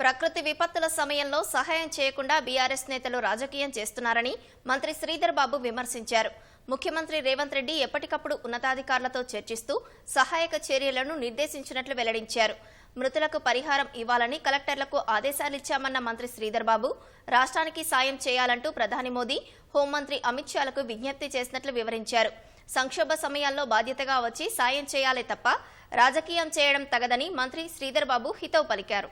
ప్రకృతి విపత్తుల సమయంలో సహాయం చేయకుండా బీఆర్ఎస్ నేతలు రాజకీయం చేస్తున్నారని మంత్రి శ్రీధర్ బాబు విమర్శించారు. ముఖ్యమంత్రి రేవంత్ రెడ్డి ఎప్పటికప్పుడు ఉన్నతాధికారులతో చర్చిస్తూ సహాయక చర్యలను నిర్దేశించినట్లు వెల్లడించారు. మృతులకు పరిహారం ఇవ్వాలని కలెక్టర్లకు ఆదేశాలిచ్చామన్న మంత్రి శ్రీధర్ బాబు రాష్ట్రానికి సాయం చేయాలంటూ ప్రధాని మోదీ, హోంమంత్రి అమిత్ షాలకు విజ్ఞప్తి చేసినట్లు వివరించారు. సంక్షోభ సమయాల్లో బాధ్యతగా వచ్చి సాయం చేయాలే తప్ప రాజకీయం చేయడం తగదని మంత్రి శ్రీధర్ బాబు హితవు పలికారు.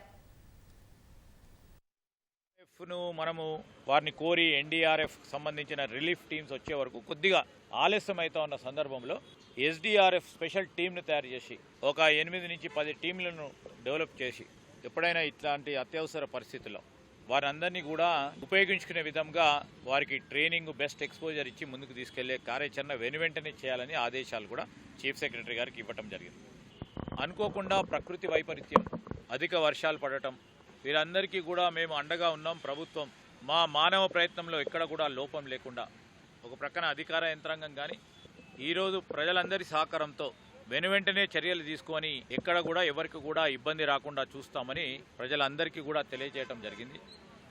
మనము వారిని కోరి ఎన్డీఆర్ఎఫ్ సంబంధించిన రిలీఫ్ టీమ్స్ వచ్చే వరకు కొద్దిగా ఆలస్యం అవుతా ఉన్న సందర్భంలో ఎస్డీఆర్ఎఫ్ స్పెషల్ టీంను తయారు చేసి ఒక 8 నుంచి 10 టీంలను డెవలప్ చేసి ఎప్పుడైనా ఇట్లాంటి అత్యవసర పరిస్థితుల్లో వారందరినీ కూడా ఉపయోగించుకునే విధంగా వారికి ట్రైనింగ్, బెస్ట్ ఎక్స్పోజర్ ఇచ్చి ముందుకు తీసుకెళ్లే కార్యాచరణ వెనువెంటనే చేయాలని ఆదేశాలు కూడా చీఫ్ సెక్రటరీ గారికి ఇవ్వటం జరిగింది. అనుకోకుండా ప్రకృతి వైపరీత్యం, అధిక వర్షాలు పడటం, వీరందరికీ కూడా మేము అండగా ఉన్నాం. ప్రభుత్వం మా మానవ ప్రయత్నంలో ఎక్కడ కూడా లోపం లేకుండా ఒక ప్రక్కన అధికార యంత్రాంగం కానీ ఈరోజు ప్రజలందరి సహకారంతో వెనువెంటనే చర్యలు తీసుకొని ఎక్కడ కూడా ఎవరికి కూడా ఇబ్బంది రాకుండా చూస్తామని ప్రజలందరికీ కూడా తెలియజేయడం జరిగింది.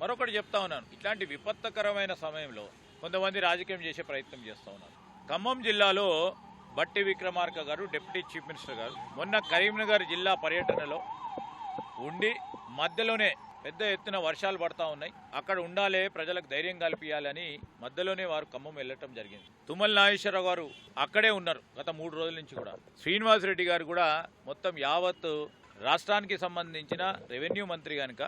మరొకటి చెప్తా ఉన్నాను, ఇట్లాంటి విపత్కరమైన సమయంలో కొంతమంది రాజకీయం చేసే ప్రయత్నం చేస్తూ ఉన్నారు. ఖమ్మం జిల్లాలో బట్టి విక్రమార్క గారు, డిప్యూటీ చీఫ్ మినిస్టర్ గారు మొన్న కరీంనగర్ జిల్లా పర్యటనలో ఉండి మధ్యలోనే పెద్ద ఎత్తున వర్షాలు పడతా ఉన్నాయి, అక్కడ ఉండాలే, ప్రజలకు ధైర్యం కల్పించాలని మధ్యలోనే వారు ఖమ్మం వెళ్ళటం జరిగింది. తుమ్మల నాగేశ్వరరావు గారు అక్కడే ఉన్నారు గత 3 రోజుల నుంచి కూడా. శ్రీనివాసరెడ్డి గారు కూడా మొత్తం యావత్ రాష్ట్రానికి సంబంధించిన రెవెన్యూ మంత్రి కనుక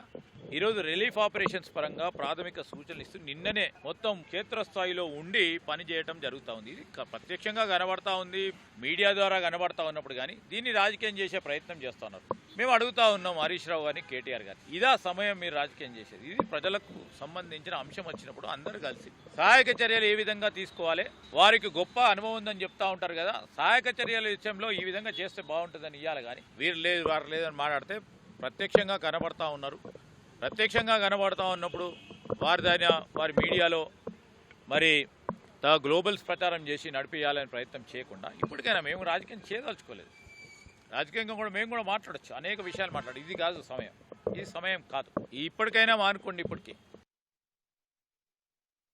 ఈరోజు రిలీఫ్ ఆపరేషన్స్ పరంగా ప్రాథమిక సూచనలు ఇస్తూ నిన్ననే మొత్తం క్షేత్రస్థాయిలో ఉండి పనిచేయటం జరుగుతూ ఉంది. ఇది ప్రత్యక్షంగా కనబడతా ఉంది, మీడియా ద్వారా కనబడతా ఉన్నప్పుడు కానీ దీన్ని రాజకీయం చేసే ప్రయత్నం చేస్తూ ఉన్నారు. మేము అడుగుతా ఉన్నాం హరీష్ రావు గారిని, కేటీఆర్ గారిని, ఇదా సమయం మీరు రాజకీయం చేసేది? ఇది ప్రజలకు సంబంధించిన అంశం వచ్చినప్పుడు అందరూ కలిసి సహాయక చర్యలు ఏ విధంగా తీసుకోవాలి, వారికి గొప్ప అనుభవం ఉందని చెప్తా ఉంటారు కదా, సహాయక చర్యల విషయంలో ఈ విధంగా చేస్తే బాగుంటుందని ఇవ్వాలి. కానీ వీరు లేదు, వారు లేదని మాట్లాడితే ప్రత్యక్షంగా కనబడతా ఉన్నారు. ప్రత్యక్షంగా కనబడతా ఉన్నప్పుడు వారి మీడియాలో మరి గ్లోబల్స్ ప్రచారం చేసి నడిపించాలని ప్రయత్నం చేయకుండా ఇప్పటికైనా మేము రాజకీయం చేయదలుచుకోలేదు. రాజకీయంగా కూడా మేము కూడా మాట్లాడచ్చు, అనేక విషయాలు మాట్లాడు. ఇది కాదు సమయం, ఇది సమయం కాదు. ఇప్పటికైనా మానుకోండి. ఇప్పటికీ